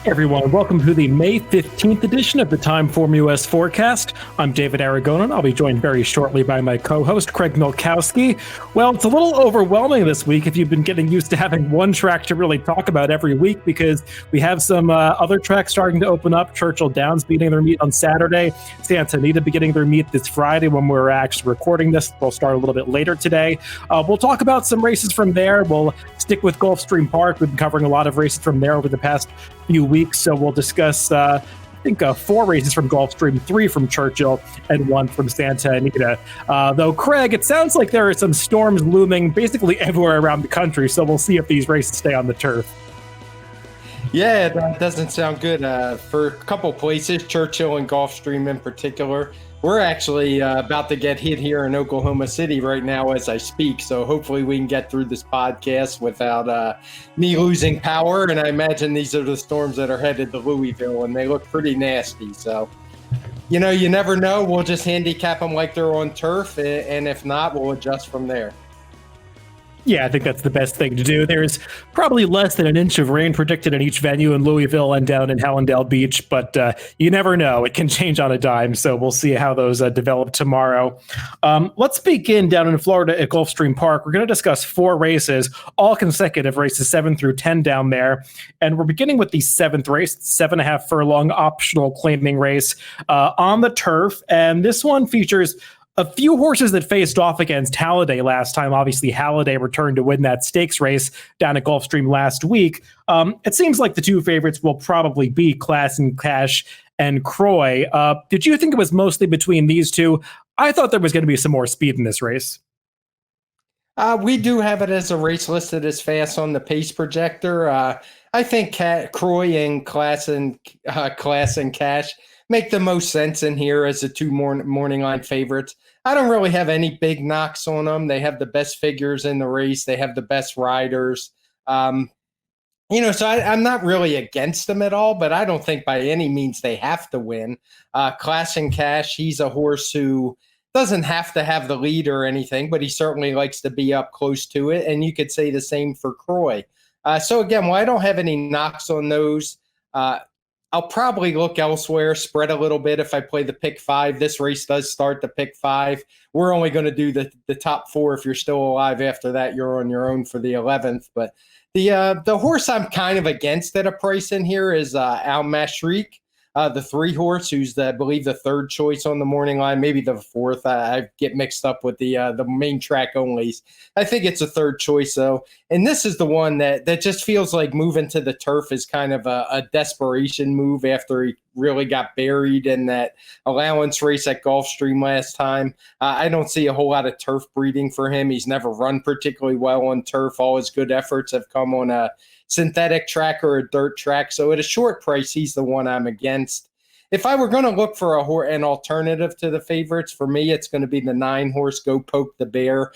Hey everyone, welcome to the May 15th edition of the TimeformUS forecast. I'm David Aragonin. I'll be joined very shortly by my co-host, Craig Milkowski. Well, it's a little overwhelming this week if you've been getting used to having one track to really talk about every week, because we have some other tracks starting to open up. Churchill Downs beginning their meet on Saturday. Santa Anita beginning their meet this Friday when we're actually recording this. We'll start a little bit later today. We'll talk about some races from there. We'll stick with Gulfstream Park. We've been covering a lot of races from there over the past few weeks, so we'll discuss I think 4 races from Gulfstream, 3 from Churchill, and 1 from Santa Anita. Though, Craig, it sounds like there are some storms looming basically everywhere around the country, so we'll see if these races stay on the turf. Yeah, that doesn't sound good for a couple places, Churchill and Gulfstream in particular. We're actually about to get hit here in Oklahoma City right now as I speak, so hopefully we can get through this podcast without me losing power. And I imagine these are the storms that are headed to Louisville, and they look pretty nasty. So, you never know. We'll just handicap them like they're on turf, and if not, we'll adjust from there. Yeah, I think that's the best thing to do. There's probably less than an inch of rain predicted in each venue in Louisville and down in Hallandale Beach, but you never know. It can change on a dime, so we'll see how those develop tomorrow. Let's begin down in Florida at Gulfstream Park. We're going to discuss 4 races, all consecutive races, 7 through 10 down there. And we're beginning with the 7th race, 7.5 furlong optional claiming race on the turf. And this one features a few horses that faced off against Halliday last time. Obviously, Halliday returned to win that stakes race down at Gulfstream last week. It seems like the 2 favorites will probably be Class and Cash and Croy. Did you think it was mostly between these 2? I thought there was going to be some more speed in this race. We do have it as a race listed as fast on the pace projector. I think Croy and Class and Cash make the most sense in here as the 2 morning line favorites. I don't really have any big knocks on them. They have the best figures in the race. They have the best riders. So I'm not really against them at all, but I don't think by any means they have to win. Class and Cash, he's a horse who doesn't have to have the lead or anything, but he certainly likes to be up close to it. And you could say the same for Croy. So again, while I don't have any knocks on those, I'll probably look elsewhere, spread a little bit if I play the pick 5. This race does start the pick 5. We're only going to do the top 4. If you're still alive after that, you're on your own for the 11th. But the horse I'm kind of against at a price in here is Al Mashriq, the 3 horse, who's I believe the 3rd choice on the morning line, maybe the 4th. I get mixed up with the main track onlys. I think it's a 3rd choice though, and this is the one that just feels like moving to the turf is kind of a desperation move after he really got buried in that allowance race at Gulfstream last time. I don't see a whole lot of turf breeding for him. He's never run particularly well on turf. All his good efforts have come on a synthetic track or a dirt track. So at a short price, he's the one I'm against. If I were going to look for an alternative to the favorites, for me, it's going to be the 9 horse Go Poke the Bear.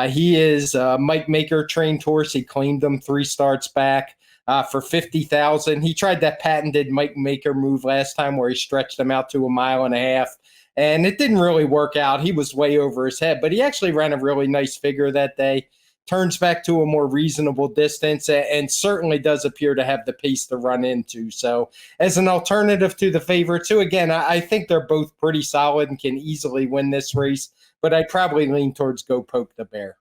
He is a Mike Maker trained horse. He claimed him 3 starts back for $50,000. He tried that patented Mike Maker move last time where he stretched him out to 1.5 miles, and it didn't really work out. He was way over his head, but he actually ran a really nice figure that day. Turns back to a more reasonable distance and certainly does appear to have the pace to run into. So as an alternative to the favorites, who again, I think they're both pretty solid and can easily win this race, but I'd probably lean towards Go Poke the Bear.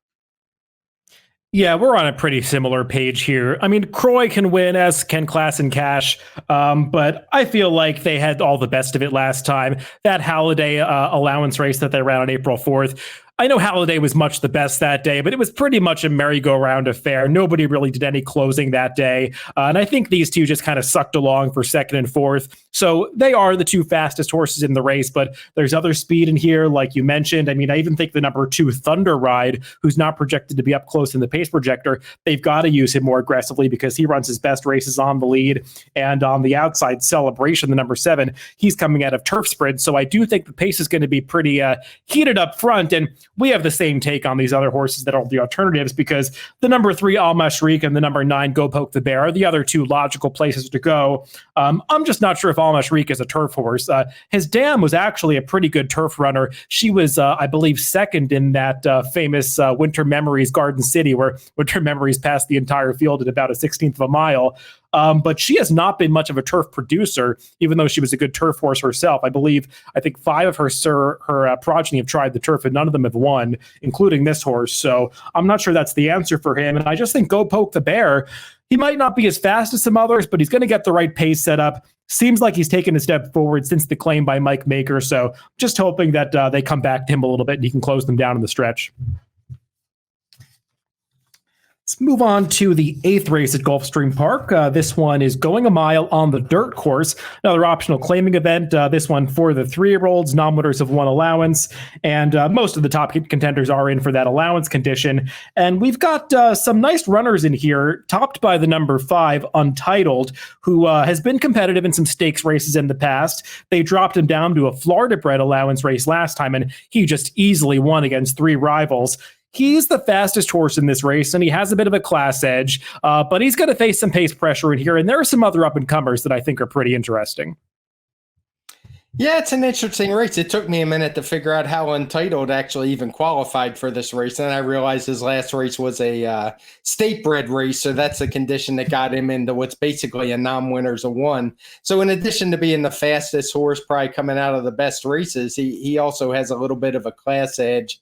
Yeah, we're on a pretty similar page here. I mean, Croy can win, as can Class and Cash, but I feel like they had all the best of it last time. That Halliday allowance race that they ran on April 4th, I know Halliday was much the best that day, but it was pretty much a merry-go-round affair. Nobody really did any closing that day. And I think these 2 just kind of sucked along for 2nd and 4th. So they are the 2 fastest horses in the race, but there's other speed in here, like you mentioned. I mean, I even think the number 2 Thunder Ride, who's not projected to be up close in the pace projector, they've got to use him more aggressively because he runs his best races on the lead. And on the outside, Celebration, the number 7, he's coming out of turf sprint. So I do think the pace is going to be pretty heated up front. And we have the same take on these other horses that are the alternatives, because the number 3 Al Mashriq and the number 9 Go Poke the Bear are the other 2 logical places to go. I'm just not sure if Al Mashriq is a turf horse. His dam was actually a pretty good turf runner. She was, I believe, 2nd in that famous Winter Memories Garden City, where Winter Memories passed the entire field at about a 16th of a mile. but she has not been much of a turf producer, even though she was a good turf horse herself. I think 5 of her progeny have tried the turf, and none of them have won, including this horse. So I'm not sure that's the answer for him. And I just think Go Poke the Bear, he might not be as fast as some others, but he's going to get the right pace set up. Seems like he's taken a step forward since the claim by Mike Maker. So just hoping that they come back to him a little bit and he can close them down in the stretch. Let's move on to the 8th race at Gulfstream Park. This one is going a mile on the dirt course. Another optional claiming event. This one for the 3-year-olds, non-winners of 1 allowance. And most of the top contenders are in for that allowance condition. And we've got some nice runners in here, topped by the number 5, Untitled, who has been competitive in some stakes races in the past. They dropped him down to a Florida-bred allowance race last time, and he just easily won against 3 rivals. He's the fastest horse in this race, and he has a bit of a class edge, but he's going to face some pace pressure in here, and there are some other up-and-comers that I think are pretty interesting. Yeah, it's an interesting race. It took me a minute to figure out how Untitled actually even qualified for this race, and I realized his last race was a state-bred race, so that's the condition that got him into what's basically a non-winners of 1. So in addition to being the fastest horse, probably coming out of the best races, he also has a little bit of a class edge.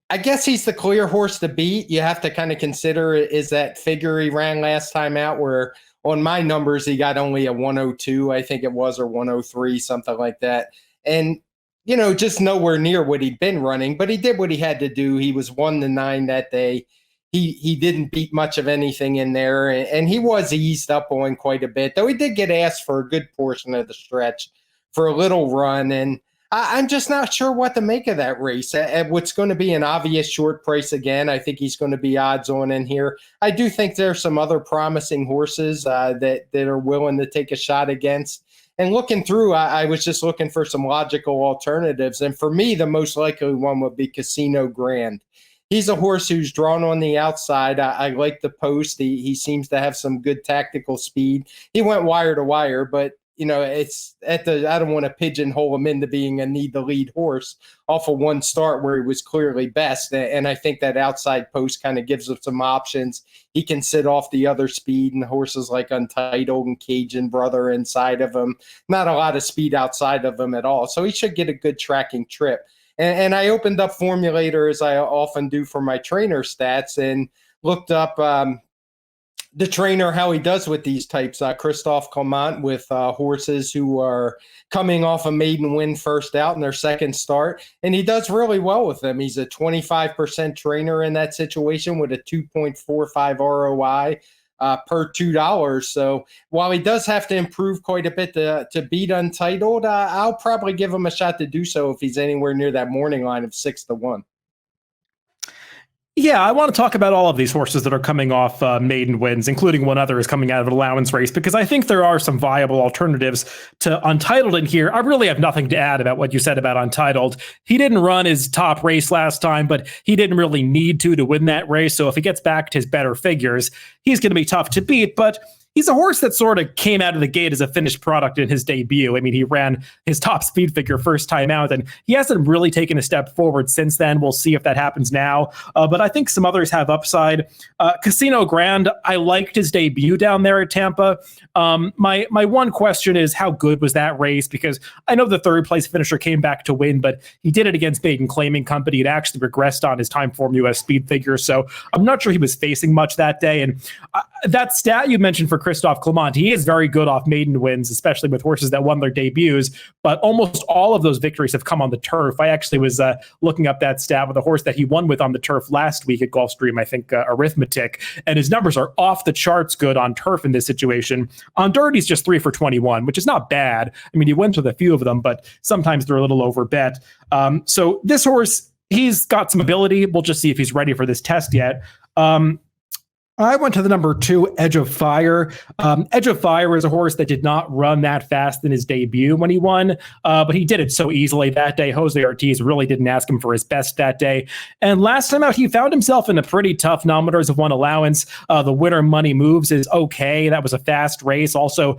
I guess he's the clear horse to beat. You have to kind of consider, is that figure he ran last time out where on my numbers he got only a 102, I think it was, or 103, something like that. And, just nowhere near what he'd been running, but he did what he had to do. He was 1-9 that day. He didn't beat much of anything in there, and he was eased up on quite a bit, though he did get asked for a good portion of the stretch for a little run. And I'm just not sure what to make of that race. What's going to be an obvious short price again. I think he's going to be odds on in here. I do think there's some other promising horses that are willing to take a shot against. And looking through, I was just looking for some logical alternatives. And for me, the most likely one would be Casino Grand. He's a horse who's drawn on the outside. I like the post. He seems to have some good tactical speed. He went wire to wire, but it's I don't want to pigeonhole him into being a need the lead horse off of one start where he was clearly best. And I think that outside post kind of gives him some options. He can sit off the other speed, and horses like Untitled and Cajun Brother inside of him. Not a lot of speed outside of him at all. So he should get a good tracking trip. And I opened up Formulator, as I often do for my trainer stats, and looked up the trainer, how he does with these types. Christophe Clement with horses who are coming off a maiden win first out in their second start. And he does really well with them. He's a 25% trainer in that situation with a 2.45 ROI per $2. So while he does have to improve quite a bit to beat Untitled, I'll probably give him a shot to do so if he's anywhere near that morning line of 6-1. Yeah, I want to talk about all of these horses that are coming off maiden wins, including one other is coming out of an allowance race, because I think there are some viable alternatives to Untitled in here. I really have nothing to add about what you said about Untitled. He didn't run his top race last time, but he didn't really need to win that race. So if he gets back to his better figures, he's going to be tough to beat. But he's a horse that sort of came out of the gate as a finished product in his debut. I mean, he ran his top speed figure first time out, and he hasn't really taken a step forward since then. We'll see if that happens now. But I think some others have upside. Casino Grand, I liked his debut down there at Tampa. My one question is, how good was that race? Because I know the third place finisher came back to win, but he did it against Baden Claiming Company. It actually regressed on his TimeformUS speed figure. So I'm not sure he was facing much that day. And that stat you mentioned for Christophe Clement, he is very good off maiden wins, especially with horses that won their debuts, but almost all of those victories have come on the turf. I actually was looking up that stat with a horse that he won with on the turf last week at Gulfstream, I think Arithmetic, and his numbers are off the charts good on turf in this situation. On dirt, he's just 3 for 21, which is not bad. I mean, he wins with a few of them, but sometimes they're a little over bet. So this horse, he's got some ability. We'll just see if he's ready for this test yet. I went to the number 2, Edge of Fire. Edge of Fire is a horse that did not run that fast in his debut when he won, but he did it so easily that day. Jose Ortiz really didn't ask him for his best that day. And last time out, he found himself in a pretty tough nominators of 1 allowance. The winner Money Moves is okay. That was a fast race. Also,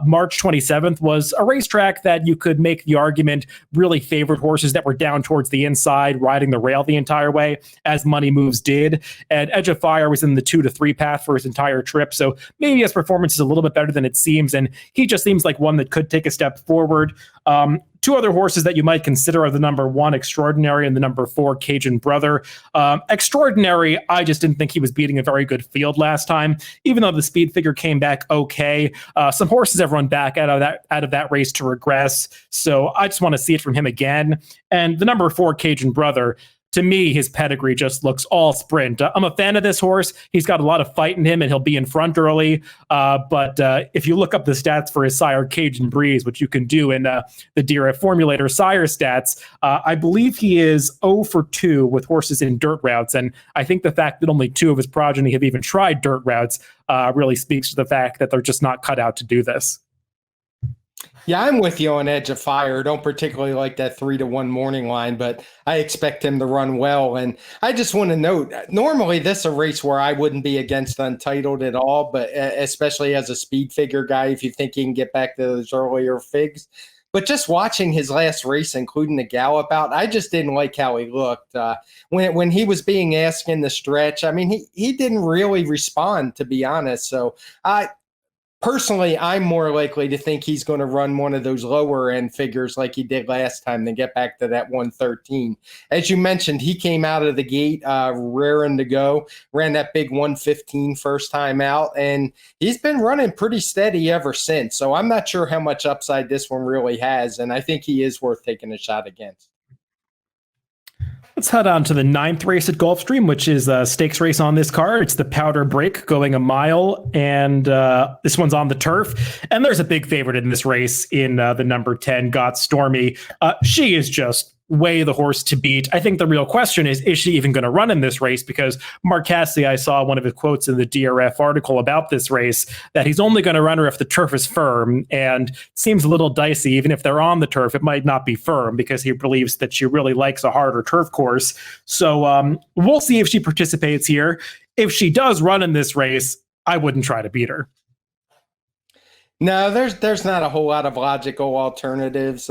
March 27th was a racetrack that you could make the argument really favored horses that were down towards the inside, riding the rail the entire way, as Money Moves did. And Edge of Fire was in the 2 the 3 path for his entire trip. So maybe his performance is a little bit better than it seems. And he just seems like one that could take a step forward. 2 other horses that you might consider are the number 1 Extraordinary and the number 4 Cajun Brother. Extraordinary, I just didn't think he was beating a very good field last time, even though the speed figure came back okay. Some horses have run back out of that race to regress, so I just want to see it from him again. And the number 4 Cajun Brother, to me, his pedigree just looks all sprint. I'm a fan of this horse. He's got a lot of fight in him, and he'll be in front early. But if you look up the stats for his sire, Cajun Breeze, which you can do in the DRF Formulator sire stats, I believe he is 0 for 2 with horses in dirt routes. And I think the fact that only 2 of his progeny have even tried dirt routes really speaks to the fact that they're just not cut out to do this. Yeah, I'm with you on Edge of Fire. Don't particularly like that 3-1 morning line, but I expect him to run well. And I just want to note, normally this is a race where I wouldn't be against Untitled at all, but especially as a speed figure guy, if you think he can get back to those earlier figs. But just watching his last race, including the gallop out, I just didn't like how he looked. When he was being asked in the stretch, I mean, he didn't really respond, to be honest. So personally, I'm more likely to think he's going to run one of those lower end figures like he did last time than get back to that 113. As you mentioned, he came out of the gate raring to go, ran that big 115 first time out, and he's been running pretty steady ever since. So I'm not sure how much upside this one really has, and I think he is worth taking a shot against. Let's head on to the 9th race at Gulfstream, which is a stakes race on this card. It's the Powder Break going a mile, and this one's on the turf. And there's a big favorite in this race in the number 10, Got Stormy. She is just way the horse to beat. I think the real question is she even going to run in this race? Because Mark Cassidy, I saw one of his quotes in the DRF article about this race, that he's only going to run her if the turf is firm, and it seems a little dicey. Even if they're on the turf, it might not be firm because he believes that she really likes a harder turf course. So we'll see if she participates here. If she does run in this race, I wouldn't try to beat her. No, there's not a whole lot of logical alternatives.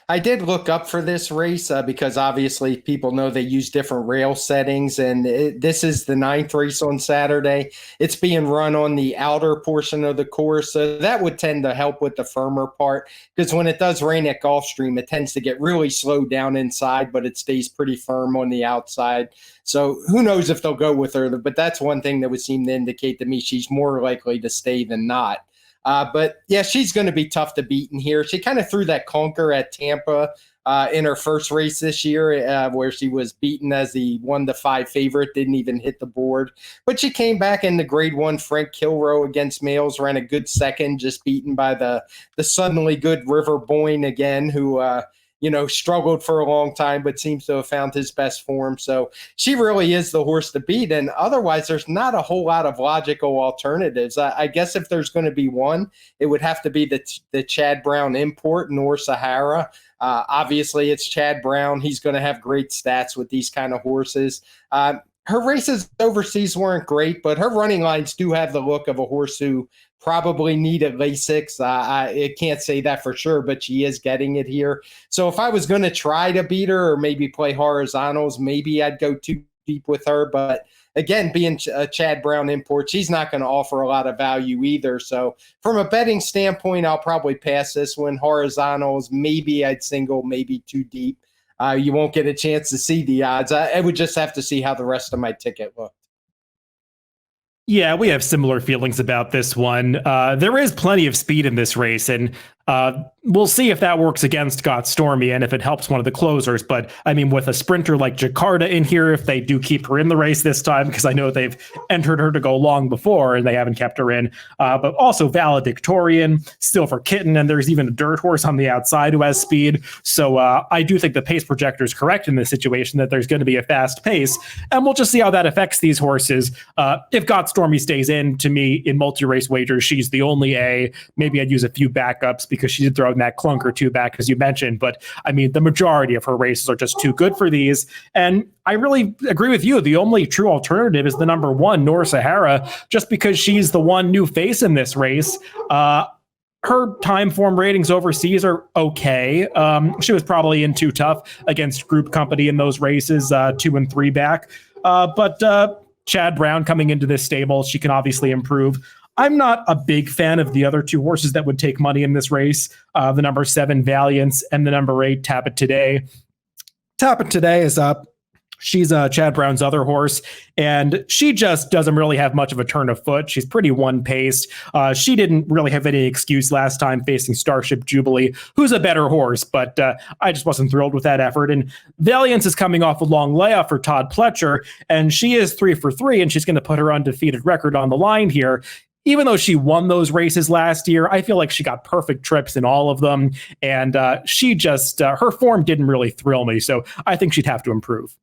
I did look up for this race because obviously people know they use different rail settings, and this is the 9th race on Saturday. It's being run on the outer portion of the course, so that would tend to help with the firmer part, because when it does rain at Gulfstream, it tends to get really slowed down inside, but it stays pretty firm on the outside. So who knows if they'll go with her, but that's one thing that would seem to indicate to me she's more likely to stay than not. But yeah, she's going to be tough to beat in here. She kind of threw that conker at Tampa in her first race this year, where she was beaten as the 1-5 favorite, didn't even hit the board. But she came back in the Grade 1 Frank Kilroe against males, ran a good second, just beaten by the suddenly good River Boyne again, who struggled for a long time, but seems to have found his best form. So she really is the horse to beat. And otherwise, there's not a whole lot of logical alternatives. I guess if there's going to be one, it would have to be the Chad Brown import, Nor Sahara. Obviously, it's Chad Brown. He's going to have great stats with these kind of horses. Her races overseas weren't great, but her running lines do have the look of a horse who probably needed Lasix. I can't say that for sure, but she is getting it here. So if I was going to try to beat her or maybe play horizontals, maybe I'd go too deep with her. But again, being a Chad Brown import, she's not going to offer a lot of value either. So from a betting standpoint, I'll probably pass this one. Horizontals, maybe I'd single, maybe too deep. You won't get a chance to see the odds. I would just have to see how the rest of my ticket looked. Yeah, we have similar feelings about this one. There is plenty of speed in this race, and we'll see if that works against Got Stormy and if it helps one of the closers. But I mean, with a sprinter like Jakarta in here, if they do keep her in the race this time, because I know they've entered her to go long before and they haven't kept her in, but also Valedictorian, Silver Kitten, and there's even a dirt horse on the outside who has speed. So I do think the pace projector is correct in this situation, that there's going to be a fast pace, and we'll just see how that affects these horses. If Got Stormy stays in, to me, in multi-race wagers, she's the only A. Maybe I'd use a few backups because she did throw in that clunk or two back, as you mentioned. But I mean, the majority of her races are just too good for these. And I really agree with you. The only true alternative is the number 1, Nor Sahara, just because she's the one new face in this race. Her time form ratings overseas are okay. She was probably in too tough against Group Company in those races, 2 and 3 back. But Chad Brown coming into this stable, she can obviously improve. I'm not a big fan of the other two horses that would take money in this race, the number 7 Valiance and the number 8 Tap It Today. Tap It Today is up. She's Chad Brown's other horse, and she just doesn't really have much of a turn of foot. She's pretty one-paced. She didn't really have any excuse last time facing Starship Jubilee, who's a better horse, but I just wasn't thrilled with that effort. And Valiance is coming off a long layoff for Todd Pletcher, and she is 3 for 3, and she's going to put her undefeated record on the line here. Even though she won those races last year, I feel like she got perfect trips in all of them, and she just, her form didn't really thrill me, so I think she'd have to improve.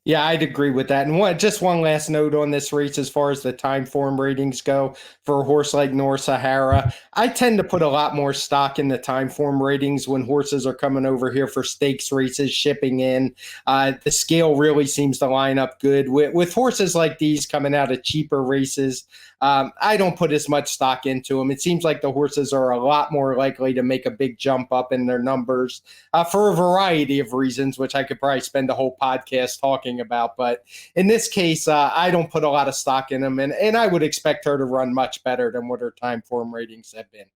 Yeah, I'd agree with that. And just one last note on this race as far as the time form ratings go for a horse like Nor Sahara. I tend to put a lot more stock in the time form ratings when horses are coming over here for stakes races, shipping in. The scale really seems to line up good. With horses like these coming out of cheaper races, I don't put as much stock into them. It seems like the horses are a lot more likely to make a big jump up in their numbers for a variety of reasons, which I could probably spend a whole podcast talking about. But in this case, I don't put a lot of stock in them, and I would expect her to run much better than what her time form ratings have been.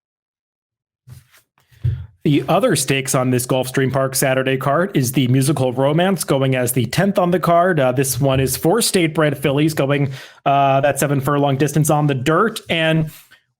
The other stakes on this Gulfstream Park Saturday card is the Musical Romance going as the 10th on the card. This one is 4 state-bred fillies going that 7 furlong distance on the dirt. And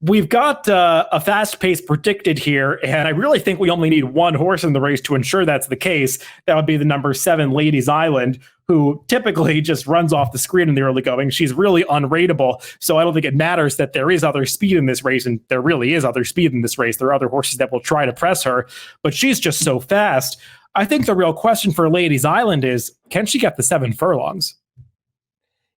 we've got a fast pace predicted here, and I really think we only need one horse in the race to ensure that's the case. That would be the number 7 Ladies Island, who typically just runs off the screen in the early going. She's really unrateable, so I don't think it matters that there is other speed in this race, and there really is other speed in this race. There are other horses that will try to press her, but she's just so fast. I think the real question for Ladies Island is, can she get the 7 furlongs?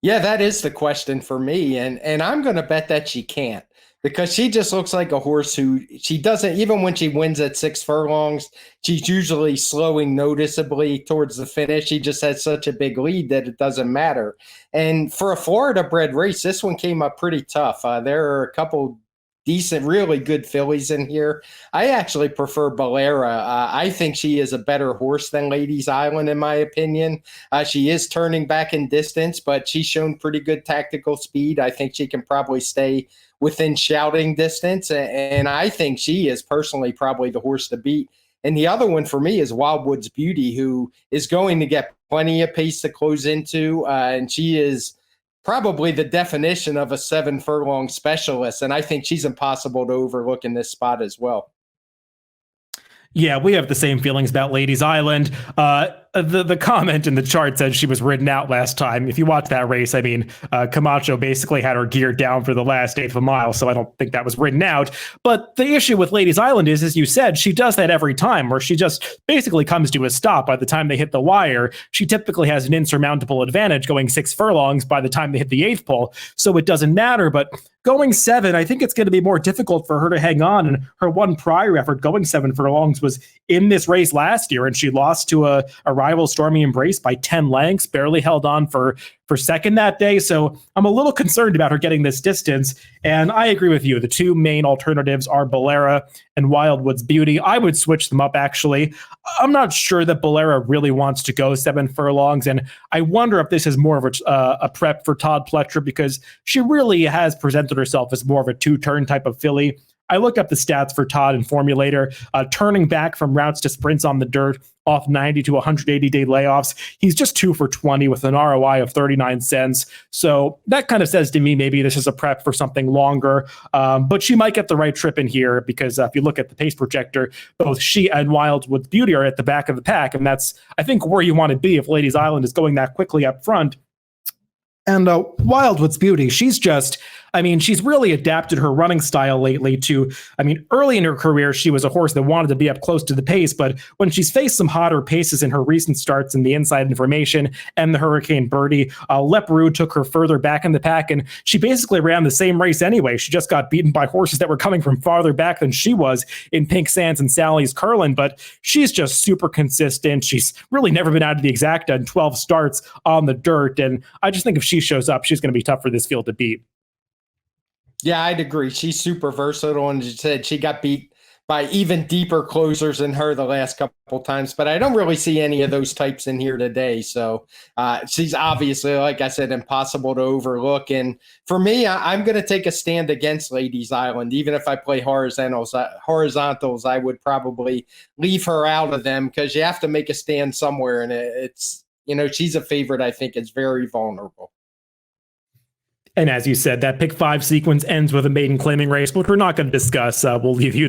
Yeah, that is the question for me, and I'm going to bet that she can't. Because she just looks like a horse who she doesn't, even when she wins at 6 furlongs, she's usually slowing noticeably towards the finish. She just has such a big lead that it doesn't matter. And for a Florida bred race, this one came up pretty tough. There are a couple decent, really good fillies in here. I actually prefer Bolera. I think she is a better horse than Ladies Island, in my opinion. She is turning back in distance, but she's shown pretty good tactical speed. I think she can probably stay within shouting distance, and I think she is personally probably the horse to beat. And the other one for me is Wildwood's Beauty, who is going to get plenty of pace to close into, and she is probably the definition of a 7 furlong specialist, and I think she's impossible to overlook in this spot as well. Yeah, we have the same feelings about Ladies Island. The comment in the chart said she was ridden out last time. If you watch that race, I mean, Camacho basically had her geared down for the last 1/8 of a mile, so I don't think that was ridden out. But the issue with Ladies Island is, as you said, she does that every time, where she just basically comes to a stop by the time they hit the wire. She typically has an insurmountable advantage going 6 furlongs by the time they hit the 8th pole, so it doesn't matter. But going 7, I think it's going to be more difficult for her to hang on. And her one prior effort going 7 furlongs was in this race last year, and she lost to a rival, Stormy Embrace, by 10 lengths, barely held on for second that day. So I'm a little concerned about her getting this distance. And I agree with you. The two main alternatives are Bolera and Wildwood's Beauty. I would switch them up, actually. I'm not sure that Bolera really wants to go 7 furlongs. And I wonder if this is more of a prep for Todd Pletcher, because she really has presented herself as more of a 2-turn type of filly. I looked up the stats for Todd in Formulator, turning back from routes to sprints on the dirt off 90 to 180-day layoffs. He's just 2 for 20 with an ROI of 39 cents. So that kind of says to me maybe this is a prep for something longer. But she might get the right trip in here, because if you look at the pace projector, both she and Wildwood Beauty are at the back of the pack. And that's, I think, where you want to be if Ladies Island is going that quickly up front. And Wildwood's Beauty, she's really adapted her running style lately to, early in her career, she was a horse that wanted to be up close to the pace, but when she's faced some hotter paces in her recent starts in the Inside Information and the Hurricane Birdie, Leparoux took her further back in the pack, and she basically ran the same race anyway. She just got beaten by horses that were coming from farther back than she was in Pink Sands and Sally's Curlin, but she's just super consistent. She's really never been out of the exacta in 12 starts on the dirt, and I just think if she shows up, she's going to be tough for this field to beat. Yeah, I'd agree. She's super versatile, and she said she got beat by even deeper closers than her the last couple times, but I don't really see any of those types in here today. So she's obviously, like I said, impossible to overlook. And for me, I'm going to take a stand against Ladies Island. Even if I play horizontals, I would probably leave her out of them because you have to make a stand somewhere. And it's, she's a favorite. I think it's very vulnerable. And as you said, that pick 5 sequence ends with a maiden claiming race, which we're not going to discuss. We'll leave you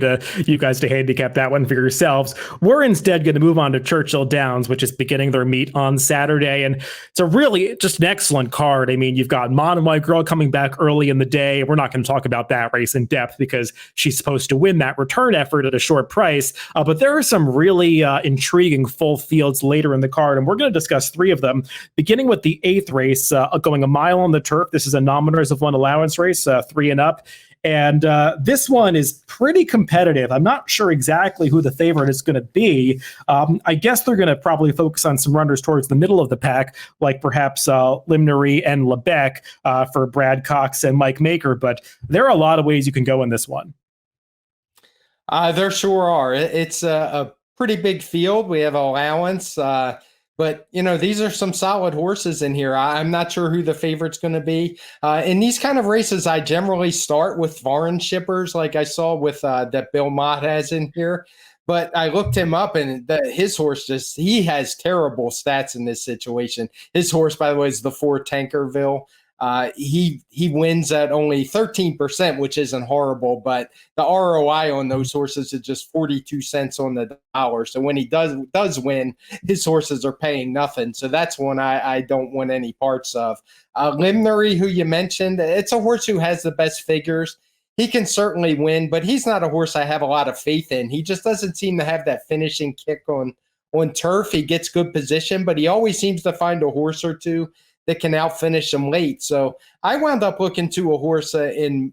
guys to handicap that one for yourselves. We're instead going to move on to Churchill Downs, which is beginning their meet on Saturday. And it's a really just an excellent card. I mean, you've got Mon and White Girl coming back early in the day. We're not going to talk about that race in depth because she's supposed to win that return effort at a short price. But there are some really intriguing full fields later in the card. And we're going to discuss 3 of them, beginning with the 8th race, going a mile on the turf. This is a nominators of 1 allowance race, 3 and up. And this one is pretty competitive. I'm not sure exactly who the favorite is going to be. I guess they're going to probably focus on some runners towards the middle of the pack, like perhaps Limnery and Lebec for Brad Cox and Mike Maker. But there are a lot of ways you can go in this one. There sure are. It's a pretty big field. We have allowance. But, these are some solid horses in here. I'm not sure who the favorite's going to be. In these kind of races, I generally start with foreign shippers like I saw with that Bill Mott has in here. But I looked him up, and his horse he has terrible stats in this situation. His horse, by the way, is the 4 Tankerville. He wins at only 13%, which isn't horrible, but the ROI on those horses is just 42 cents on the dollar. So when he does win, his horses are paying nothing. So that's one I don't want any parts of. Limnery, who you mentioned, it's a horse who has the best figures. He can certainly win, but he's not a horse I have a lot of faith in. He just doesn't seem to have that finishing kick on turf. He gets good position, but he always seems to find a horse or two that can outfinish him late. So I wound up looking to a horse in,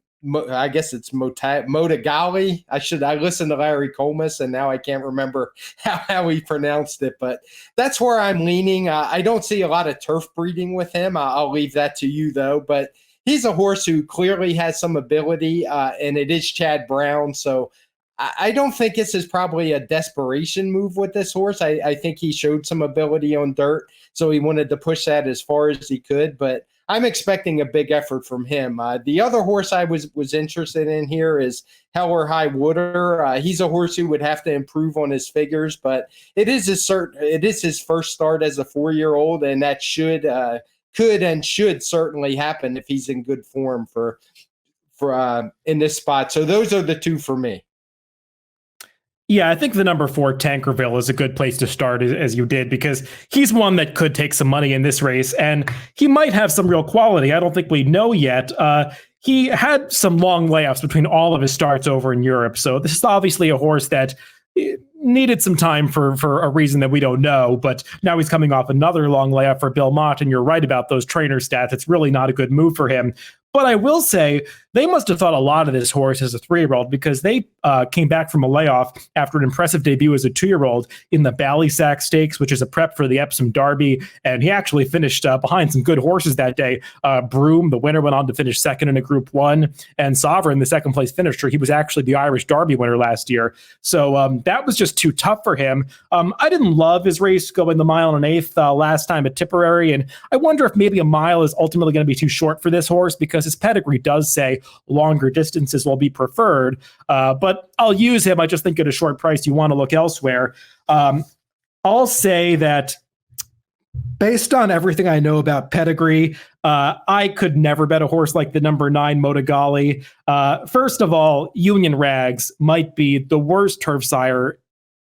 I guess it's Motagali. I listened to Larry Colmus, and now I can't remember how he pronounced it, but that's where I'm leaning. I don't see a lot of turf breeding with him. I'll leave that to you, though. But he's a horse who clearly has some ability, and it is Chad Brown. So I don't think this is probably a desperation move with this horse. I think he showed some ability on dirt, so he wanted to push that as far as he could, but I'm expecting a big effort from him. The other horse I was interested in here is Heller High Water. He's a horse who would have to improve on his figures, but it is his first start as a 4-year-old, and that could and should certainly happen if he's in good form for in this spot. So those are the 2 for me. Yeah, I think the number 4 Tankerville is a good place to start, as you did, because he's one that could take some money in this race, and he might have some real quality. I don't think we know yet. He had some long layoffs between all of his starts over in Europe, so this is obviously a horse that needed some time for a reason that we don't know, but now he's coming off another long layoff for Bill Mott, and you're right about those trainer stats. It's really not a good move for him. But I will say they must have thought a lot of this horse as a 3-year-old, because they came back from a layoff after an impressive debut as a 2-year-old in the Ballysack Stakes, which is a prep for the Epsom Derby. And he actually finished behind some good horses that day. Broome, the winner, went on to finish second in a Group 1. And Sovereign, the second place finisher, he was actually the Irish Derby winner last year. So that was just too tough for him. I didn't love his race going the mile and an eighth last time at Tipperary. And I wonder if maybe a mile is ultimately going to be too short for this horse, because his pedigree does say longer distances will be preferred. But I'll use him. I just think at a short price, you want to look elsewhere. I'll say that based on everything I know about pedigree, I could never bet a horse like the number 9 Motagali. First of all, Union Rags might be the worst turf sire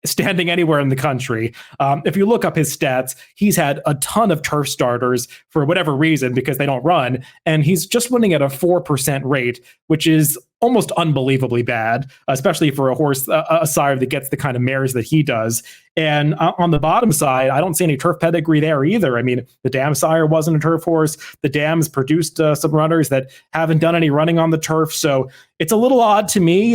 standing anywhere in the country. If you look up his stats, he's had a ton of turf starters for whatever reason, because they don't run, and he's just winning at a 4% rate, which is almost unbelievably bad, especially for a horse, a sire that gets the kind of mares that he does. And on the bottom side, I don't see any turf pedigree there either. I mean, the Dam sire wasn't a turf horse. The Dams produced some runners that haven't done any running on the turf. So it's a little odd to me.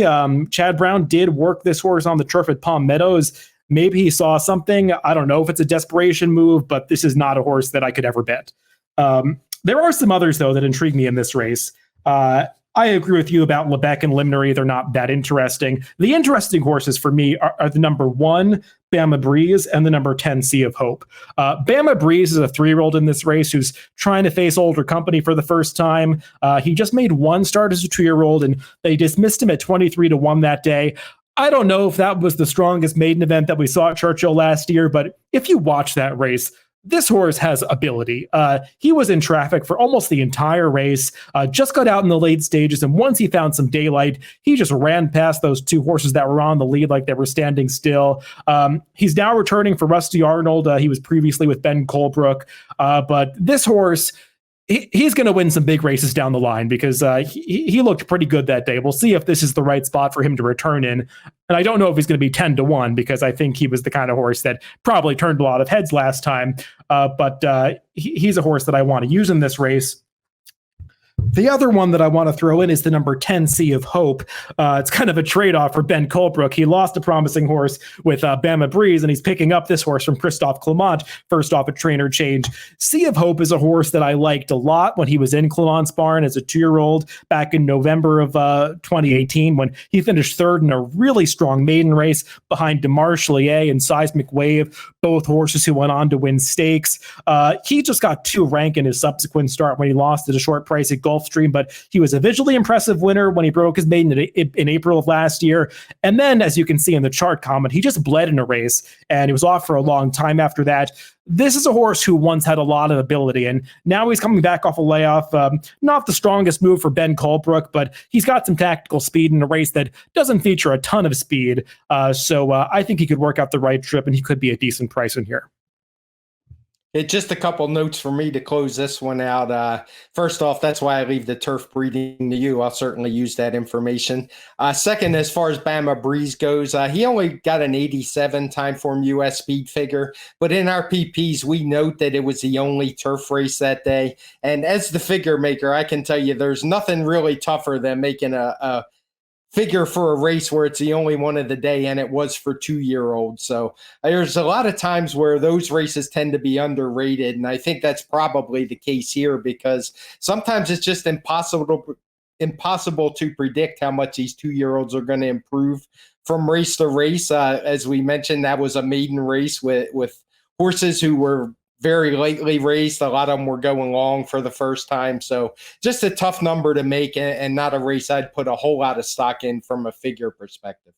Chad Brown did work this horse on the turf at Palm Meadows. Maybe he saw something. I don't know if it's a desperation move, but this is not a horse that I could ever bet. There are some others, though, that intrigue me in this race. I agree with you about Lebec and Limnery. They're not that interesting. The interesting horses for me are the number 1, Bama Breeze, and the number 10, Sea of Hope. Bama Breeze is a 3-year-old in this race who's trying to face older company for the first time. He just made 1 start as a 2-year-old, and they dismissed him at 23-1 that day. I don't know if that was the strongest maiden event that we saw at Churchill last year, but if you watch that race, this horse has ability. He was in traffic for almost the entire race, just got out in the late stages, and once he found some daylight, he just ran past those 2 horses that were on the lead like they were standing still. He's now returning for Rusty Arnold. He was previously with Ben Colebrook, but this horse, he's going to win some big races down the line because he looked pretty good that day. We'll see if this is the right spot for him to return in. And I don't know if he's going to be 10-1 because I think he was the kind of horse that probably turned a lot of heads last time. But he's a horse that I want to use in this race. The other one that I want to throw in is the number 10, Sea of Hope. It's kind of a trade-off for Ben Colebrook. He lost a promising horse with Bama Breeze, and he's picking up this horse from Christophe Clement, first off a trainer change. Sea of Hope is a horse that I liked a lot when he was in Clement's barn as a 2-year-old back in November of 2018 when he finished 3rd in a really strong maiden race behind Demarchelier and Seismic Wave, both horses who went on to win stakes. He just got 2 rank in his subsequent start when he lost at a short price at Gulfstream, but he was a visually impressive winner when he broke his maiden in April of last year. And then, as you can see in the chart comment, he just bled in a race, and he was off for a long time after that. This is a horse who once had a lot of ability, and now he's coming back off a layoff. Not the strongest move for Ben Colebrook, but he's got some tactical speed in a race that doesn't feature a ton of speed. So I think he could work out the right trip, and he could be a decent price in here. Just a couple notes for me to close this one out. First off, that's why I leave the turf breeding to you. I'll certainly use that information. Second, as far as Bama Breeze goes, he only got an 87 TimeformUS speed figure, but in our PPs, we note that it was the only turf race that day. And as the figure maker, I can tell you there's nothing really tougher than making a figure for a race where it's the only one of the day, and it was for 2-year-olds. So there's a lot of times where those races tend to be underrated, and I think that's probably the case here because sometimes it's just impossible to predict how much these 2-year-olds are going to improve from race to race. As we mentioned, that was a maiden race with horses who were very lately raced. A lot of them were going long for the first time. So just a tough number to make and not a race I'd put a whole lot of stock in from a figure perspective.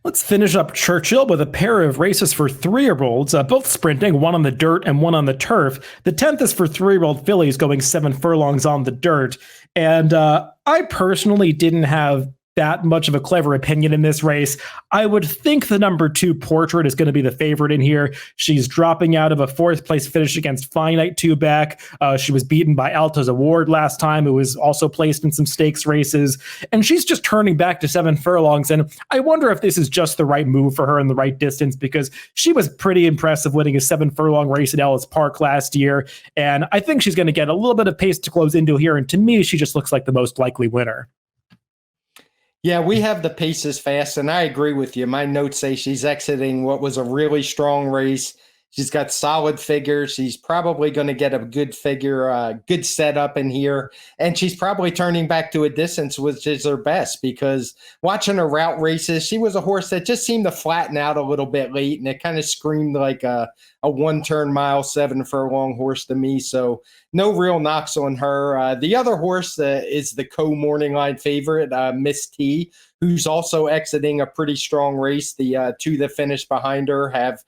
Let's finish up Churchill with a pair of races for 3-year-olds, both sprinting, one on the dirt and one on the turf. The 10th is for 3-year-old Phillies going 7 furlongs on the dirt. And I personally didn't have that much of a clever opinion in this race. I would think the number 2 Portrait is going to be the favorite in here. She's dropping out of a 4th place finish against Finite 2 back. She was beaten by Alta's Award last time, who was also placed in some stakes races. And she's just turning back to 7 furlongs. And I wonder if this is just the right move for her in the right distance, because she was pretty impressive winning a 7 furlong race at Ellis Park last year. And I think she's going to get a little bit of pace to close into here. And to me, she just looks like the most likely winner. Yeah, we have the paces fast, and I agree with you. My notes say she's exiting what was a really strong race. She's got solid figures. She's probably going to get a good figure, good setup in here. And she's probably turning back to a distance, which is her best, because watching her route races, she was a horse that just seemed to flatten out a little bit late, and it kind of screamed like a 1-turn mile, 7 furlong horse to me. So no real knocks on her. The other horse is the co-morning line favorite, Miss T, who's also exiting a pretty strong race. The 2 that finished behind her have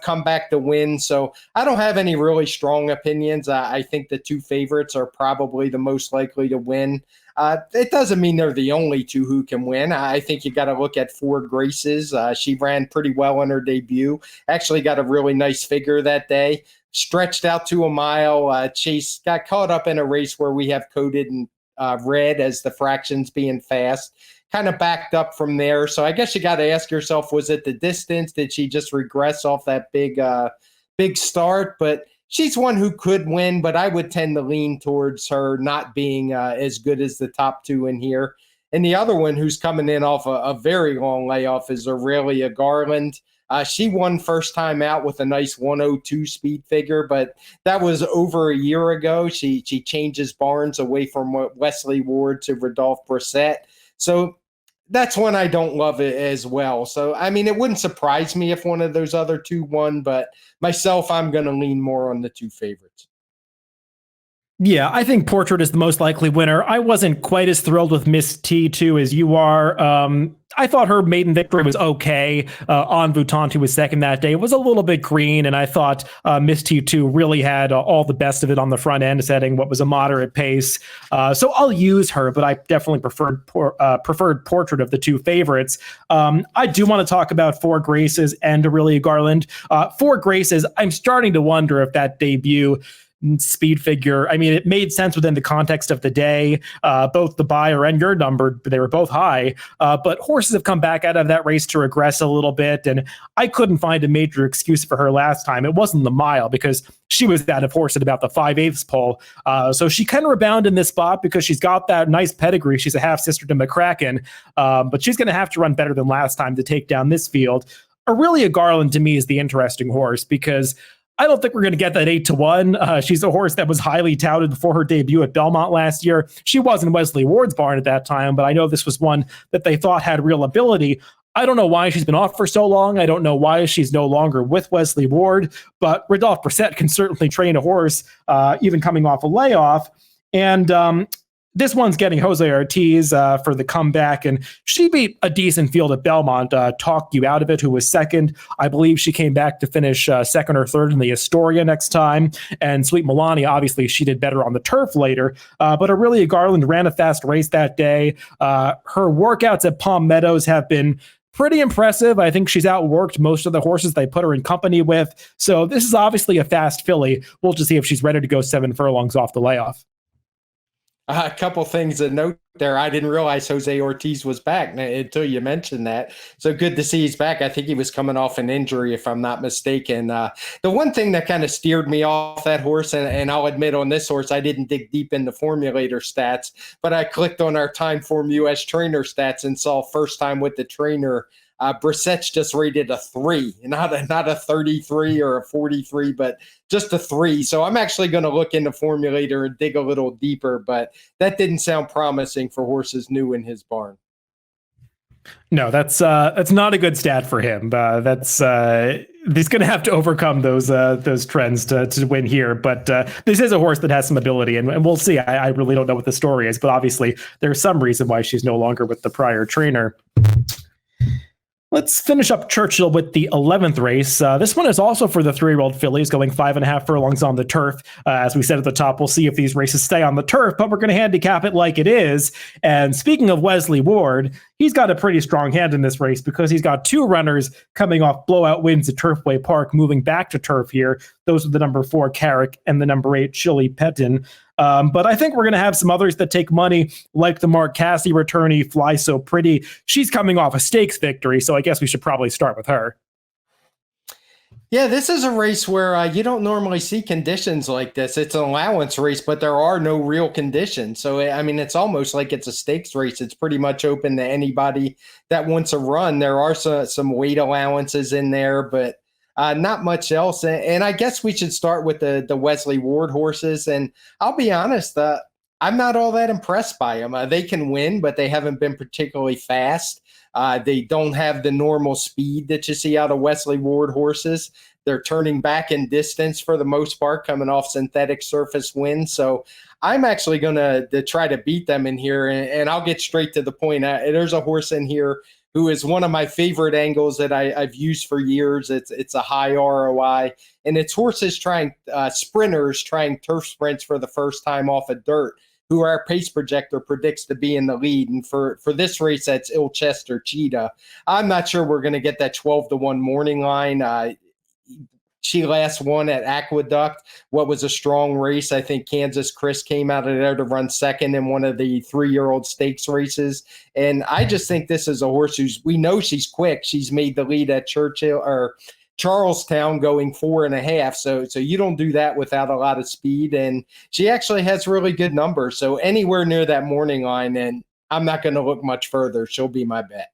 come back to win. So I don't have any really strong opinions. I think the 2 favorites are probably the most likely to win. It doesn't mean they're the only 2 who can win. I think you got to look at Ford Graces. She ran pretty well on her debut. Actually got a really nice figure that day. Stretched out to a mile. Chase got caught up in a race where we have coded in red as the fractions being fast. Kind of backed up from there. So I guess you got to ask yourself, was it the distance? Did she just regress off that big start? But she's one who could win, but I would tend to lean towards her not being as good as the top 2 in here. And the other one who's coming in off a very long layoff is Aurelia Garland. She won first time out with a nice 102 speed figure, but that was over a year ago. She changes barns away from Wesley Ward to Rodolphe Brissett. So that's one I don't love it as well. So, I mean, it wouldn't surprise me if one of those other two won, but myself, I'm going to lean more on the two favorites. Yeah, I think Portrait is the most likely winner. I wasn't quite as thrilled with Miss T2 as you are. I thought her maiden victory was okay. En Vuitante, who was second that day, was a little bit green, and I thought Miss T2 really had all the best of it on the front end, setting what was a moderate pace. So I'll use her, but I definitely preferred Portrait of the two favorites. I do want to talk about Four Graces and Aurelia Garland. Four Graces, I'm starting to wonder if that debut speed figure, I mean, it made sense within the context of the day. Both the buyer and your number, they were both high, but horses have come back out of that race to regress a little bit, and I couldn't find a major excuse for her last time. It wasn't the mile, because she was out of horse at about the 5/8 pole. So she can rebound in this spot because she's got that nice pedigree. She's a half sister to McCracken, but she's going to have to run better than last time to take down this field. Aurelia Garland, to me, is the interesting horse, because I don't think we're going to get that 8-1. She's a horse that was highly touted before her debut at Belmont last year. She was in Wesley Ward's barn at that time, but I know this was one that they thought had real ability. I don't know why she's been off for so long. I don't know why she's no longer with Wesley Ward, but Rodolphe Brissett can certainly train a horse, even coming off a layoff. And this one's getting Jose Ortiz for the comeback, and she beat a decent field at Belmont. Talked You Out of It, who was second. I believe she came back to finish second or third in the Astoria next time. And Sweet Milani, obviously, she did better on the turf later. But Aurelia Garland ran a fast race that day. Her workouts at Palm Meadows have been pretty impressive. I think she's outworked most of the horses they put her in company with. So this is obviously a fast filly. We'll just see if she's ready to go 7 furlongs off the layoff. A couple things to note there. I didn't realize Jose Ortiz was back until you mentioned that. So good to see he's back. I think he was coming off an injury, if I'm not mistaken. The one thing that kind of steered me off that horse, and I'll admit on this horse, I didn't dig deep into formulator stats, but I clicked on our TimeformUS trainer stats and saw first time with the trainer, Brissett's just rated a 3, not a 33 or a 43, but just a 3. So I'm actually going to look into formulator and dig a little deeper, but that didn't sound promising for horses new in his barn. No, that's not a good stat for him. He's going to have to overcome those trends to win here. But this is a horse that has some ability, and we'll see. I really don't know what the story is, but obviously there's some reason why she's no longer with the prior trainer. Let's finish up Churchill with the 11th race. This one is also for the 3-year-old fillies, going 5.5 furlongs on the turf. As we said at the top, we'll see if these races stay on the turf, but we're going to handicap it like it is. And speaking of Wesley Ward, he's got a pretty strong hand in this race because he's got 2 runners coming off blowout wins at Turfway Park, moving back to turf here. Those are the number 4 Carrick and the number 8 Chili Pettin. But I think we're going to have some others that take money, like the Mark Cassey returnee, Fly So Pretty. She's coming off a stakes victory, so I guess we should probably start with her. Yeah, this is a race where you don't normally see conditions like this. It's an allowance race, but there are no real conditions. So, I mean, it's almost like it's a stakes race. It's pretty much open to anybody that wants a run. There are some weight allowances in there, but not much else. And I guess we should start with the Wesley Ward horses. And I'll be honest, I'm not all that impressed by them. They can win, but they haven't been particularly fast. They don't have the normal speed that you see out of Wesley Ward horses. They're turning back in distance for the most part, coming off synthetic surface wins. So I'm actually going to try to beat them in here, and I'll get straight to the point. There's a horse in here who is one of my favorite angles that I've used for years. It's a high ROI, and it's horses sprinters trying turf sprints for the first time off of dirt, who our pace projector predicts to be in the lead. And for this race, that's Ilchester Cheetah. I'm not sure we're going to get that 12-1 morning line. She last won at Aqueduct, what was a strong race. I think Kansas Chris came out of there to run second in one of the 3-year-old stakes races. And I just think this is a horse we know she's quick. She's made the lead at Charlestown going 4.5. So you don't do that without a lot of speed. And she actually has really good numbers. So anywhere near that morning line, and I'm not going to look much further, she'll be my bet.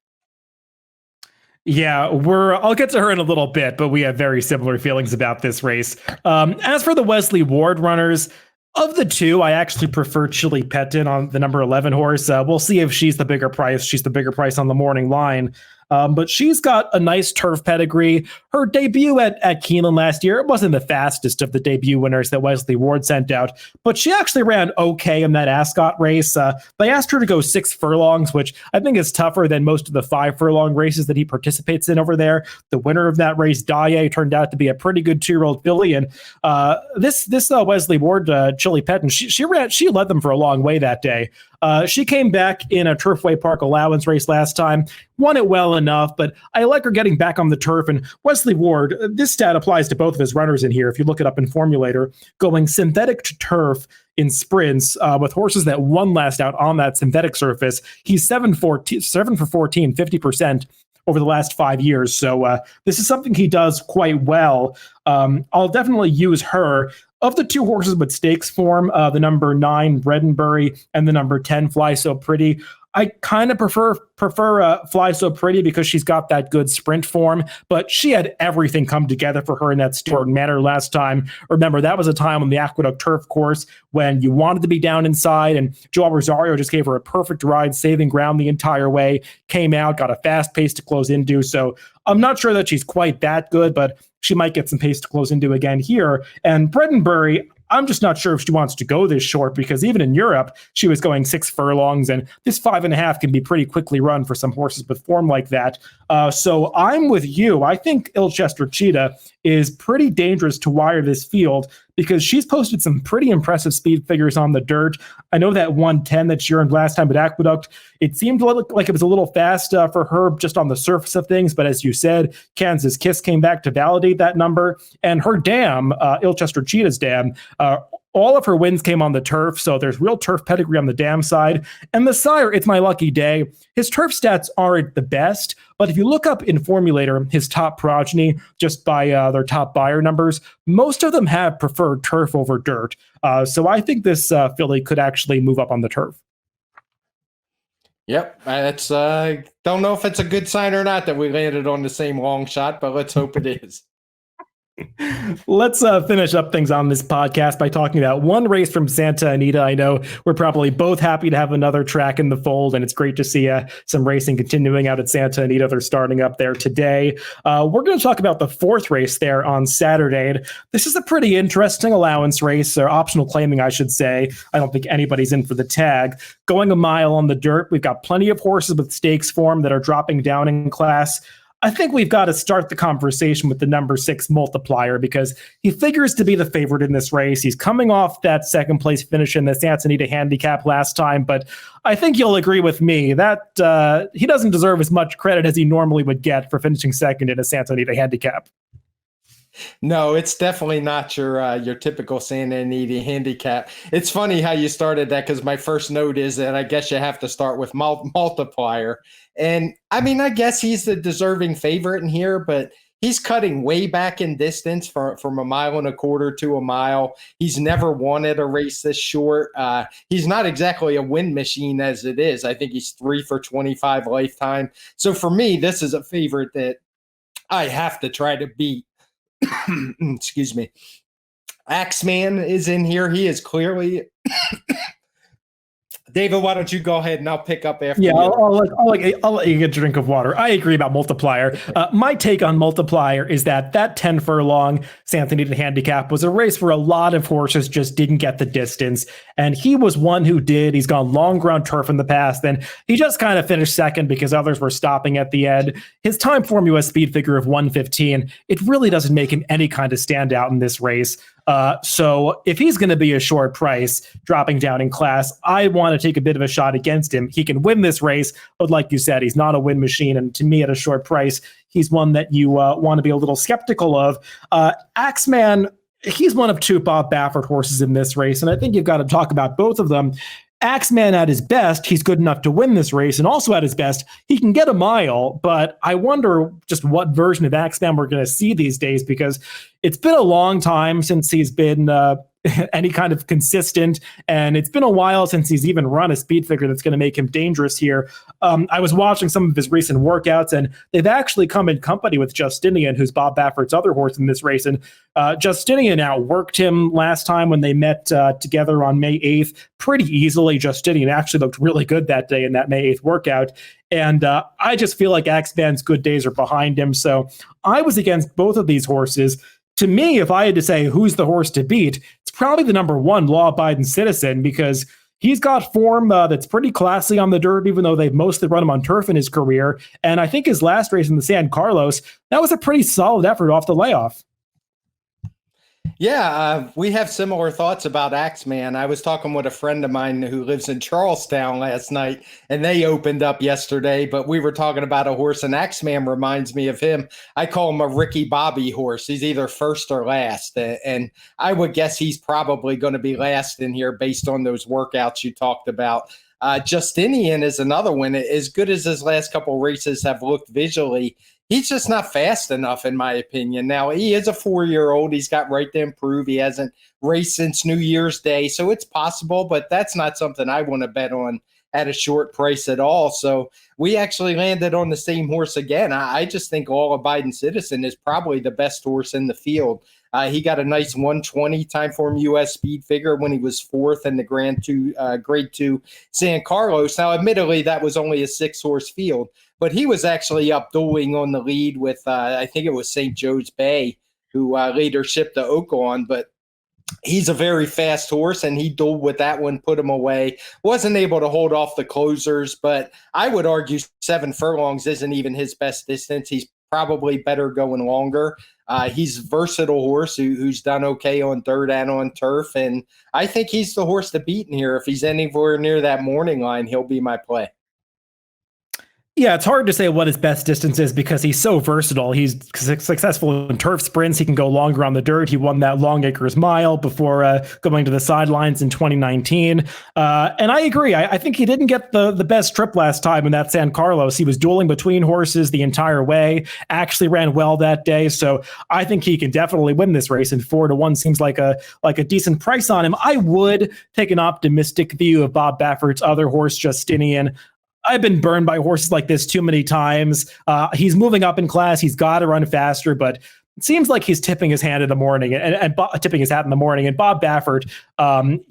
Yeah, I'll get to her in a little bit, but we have very similar feelings about this race. As for the Wesley Ward runners, of the two, I actually prefer Chili Petin on the number 11 horse. We'll see if she's the bigger price. She's the bigger price on the morning line. But she's got a nice turf pedigree. Her debut at Keeneland last year, it wasn't the fastest of the debut winners that Wesley Ward sent out, but she actually ran okay in that Ascot race. They asked her to go 6 furlongs, which I think is tougher than most of the 5 furlong races that he participates in over there. The winner of that race, Dye, turned out to be a pretty good 2-year-old filly. And this Wesley Ward, Chili Petin, she led them for a long way that day. She came back in a Turfway Park allowance race last time, won it well enough, but I like her getting back on the turf. And Wesley Ward, this stat applies to both of his runners in here. If you look it up in Formulator, going synthetic to turf in sprints with horses that won last out on that synthetic surface, he's 7 for 14, 50% over the last 5 years. So this is something he does quite well. I'll definitely use her. Of the 2 horses with stakes form, the number 9 Bredenbury and the number 10 Fly So Pretty, I kind of prefer Fly So Pretty because she's got that good sprint form, but she had everything come together for her in that Stuart Manor last time. Remember, that was a time on the Aqueduct Turf course when you wanted to be down inside, and Joel Rosario just gave her a perfect ride, saving ground the entire way, came out, got a fast pace to close into. So I'm not sure that she's quite that good, but she might get some pace to close into again here. And Bredenbury, I'm just not sure if she wants to go this short because even in Europe, she was going 6 furlongs, and this 5.5 can be pretty quickly run for some horses with form like that. So I'm with you. I think Ilchester Cheetah is pretty dangerous to wire this field because she's posted some pretty impressive speed figures on the dirt. I know that 110 that she earned last time at Aqueduct, it seemed like it was a little fast for her just on the surface of things. But as you said, Kansas Kiss came back to validate that number. And her dam, Ilchester Cheetah's dam, all of her wins came on the turf, so there's real turf pedigree on the dam side. And the sire, It's My Lucky Day, his turf stats aren't the best, but if you look up in Formulator, his top progeny, just by their top buyer numbers, most of them have preferred turf over dirt. So I think this filly could actually move up on the turf. Yep, that's don't know if it's a good sign or not that we landed on the same long shot, but let's hope it is. Let's finish up things on this podcast by talking about one race from Santa Anita. I know we're probably both happy to have another track in the fold, and it's great to see some racing continuing out at Santa Anita. They're starting up there today. We're going to talk about the 4th race there on Saturday. And this is a pretty interesting allowance race, or optional claiming, I should say. I don't think anybody's in for the tag. Going a mile on the dirt, we've got plenty of horses with stakes form that are dropping down in class. I think we've got to start the conversation with the number 6 Multiplier because he figures to be the favorite in this race. He's coming off that second place finish in the Santa Anita handicap last time, but I think you'll agree with me that he doesn't deserve as much credit as he normally would get for finishing second in a Santa Anita handicap. No, it's definitely not your typical Santa Anita handicap. It's funny how you started that because my first note is that I guess you have to start with Multiplier. And I mean, I guess he's the deserving favorite in here, but he's cutting way back in distance from 1.25 miles to a mile. He's never won at a race this short. He's not exactly a win machine as it is. I think he's 3 for 25 lifetime. So for me, this is a favorite that I have to try to beat. Excuse me. Axeman is in here. He is clearly David, why don't you go ahead and I'll pick up after you. I'll let you get a drink of water. I agree about Multiplier. My take on Multiplier is that 10 furlong Santa Anita handicap was a race where a lot of horses just didn't get the distance. And he was one who did. He's gone longer on turf in the past. And he just kind of finished second because others were stopping at the end. His TimeformUS speed figure of 115, it really doesn't make him any kind of standout in this race. So if he's going to be a short price dropping down in class, I want to take a bit of a shot against him. He can win this race, but like you said, he's not a win machine. And to me, at a short price, he's one that you want to be a little skeptical of. Axeman, he's one of 2 Bob Baffert horses in this race. And I think you've got to talk about both of them. Axeman at his best, he's good enough to win this race, and also at his best, he can get a mile, but I wonder just what version of Axeman we're going to see these days, because it's been a long time since he's been any kind of consistent. And it's been a while since he's even run a speed figure that's going to make him dangerous here. I was watching some of his recent workouts, and they've actually come in company with Justinian, who's Bob Baffert's other horse in this race. And Justinian outworked him last time when they met together on May 8th pretty easily. Justinian actually looked really good that day in that May 8th workout. And I just feel like Axeman's good days are behind him. So I was against both of these horses. To me, if I had to say who's the horse to beat, it's probably the number one law-abiding citizen, because he's got form that's pretty classy on the dirt, even though they've mostly run him on turf in his career. And I think his last race in the San Carlos, that was a pretty solid effort off the layoff. Yeah, we have similar thoughts about Axeman. I was talking with a friend of mine who lives in Charlestown last night, and they opened up yesterday, but we were talking about a horse, and Axeman reminds me of him. I call him a Ricky Bobby horse. He's either first or last, and I would guess he's probably going to be last in here based on those workouts you talked about. Justinian is another one. As good as his last couple races have looked visually, he's just not fast enough, in my opinion. Now, he is a 4-year-old. He's got right to improve. He hasn't raced since New Year's Day, so it's possible, but that's not something I want to bet on at a short price at all. So we actually landed on the same horse again. I just think Law Abiding Citizen is probably the best horse in the field. He got a nice 120 TimeformUS speed figure when he was fourth in the Grade 2 San Carlos. Now, admittedly, that was only a 6-horse field, but he was actually up dueling on the lead with, I think it was St. Joe's Bay, who later shipped the Oak on. But he's a very fast horse, and he dueled with that one, put him away. Wasn't able to hold off the closers, but I would argue 7 furlongs isn't even his best distance. He's probably better going longer. He's a versatile horse who's done okay on dirt and on turf, and I think he's the horse to beat in here. If he's anywhere near that morning line, he'll be my play. Yeah, it's hard to say what his best distance is because he's so versatile. He's successful in turf sprints. He can go longer on the dirt. He won that Long Acres Mile before going to the sidelines in 2019. And I agree. I think he didn't get the best trip last time in that San Carlos. He was dueling between horses the entire way, actually ran well that day. So I think he can definitely win this race, and 4-1 seems like a decent price on him. I would take an optimistic view of Bob Baffert's other horse, Justinian. I've been burned by horses like this too many times. He's moving up in class. He's got to run faster, but it seems like he's tipping his hand in the morning and tipping his hat in the morning. And Bob Baffert,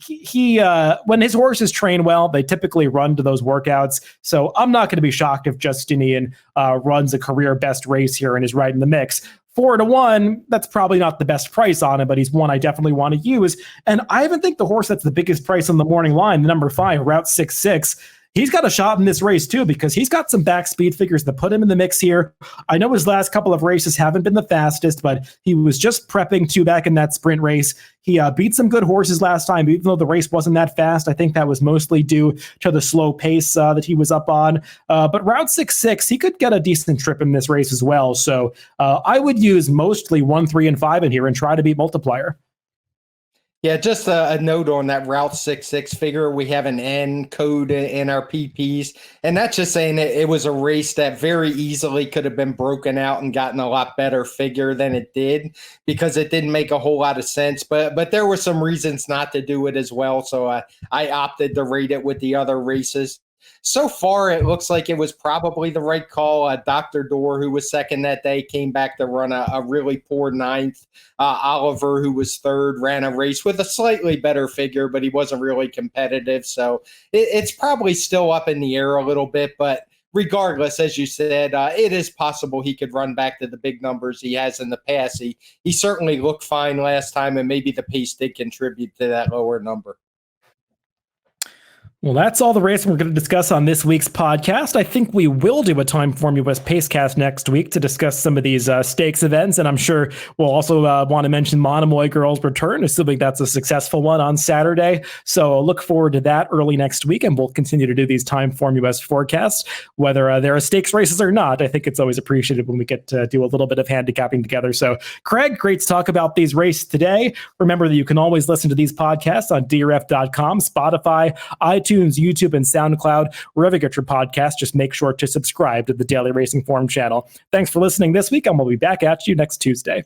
he when his horses train well, they typically run to those workouts. So I'm not going to be shocked if Justinian runs a career best race here and is right in the mix. 4-1, that's probably not the best price on him, but he's one I definitely want to use. And I even think the horse that's the biggest price on the morning line, the number 5, Route 66, he's got a shot in this race too, because he's got some back speed figures that put him in the mix here. I know his last couple of races haven't been the fastest, but he was just prepping to back in that sprint race. He beat some good horses last time, even though the race wasn't that fast. I think that was mostly due to the slow pace that he was up on. But Route 66, he could get a decent trip in this race as well. So I would use mostly 1, 3, and 5 in here and try to beat Multiplier. Yeah, just a note on that Route 66 figure. We have an N code in our PPs, and that's just saying it was a race that very easily could have been broken out and gotten a lot better figure than it did, because it didn't make a whole lot of sense. But there were some reasons not to do it as well, so I opted to rate it with the other races. So far, it looks like it was probably the right call. Dr. Dorr, who was second that day, came back to run a really poor 9th. Oliver, who was 3rd, ran a race with a slightly better figure, but he wasn't really competitive. So it's probably still up in the air a little bit. But regardless, as you said, it is possible he could run back to the big numbers he has in the past. He certainly looked fine last time, and maybe the pace did contribute to that lower number. Well, that's all the racing we're going to discuss on this week's podcast. I think we will do a TimeformUS Pacecast next week to discuss some of these stakes events, and I'm sure we'll also want to mention Monomoy Girls' return, assuming that's a successful one on Saturday. So I'll look forward to that early next week, and we'll continue to do these TimeformUS forecasts, whether there are stakes races or not. I think it's always appreciated when we get to do a little bit of handicapping together. So, Craig, great to talk about these races today. Remember that you can always listen to these podcasts on DRF.com, Spotify, iTunes, YouTube, and SoundCloud. Wherever you get your podcast, just make sure to subscribe to the Daily Racing Form channel. Thanks for listening this week, and we'll be back at you next Tuesday.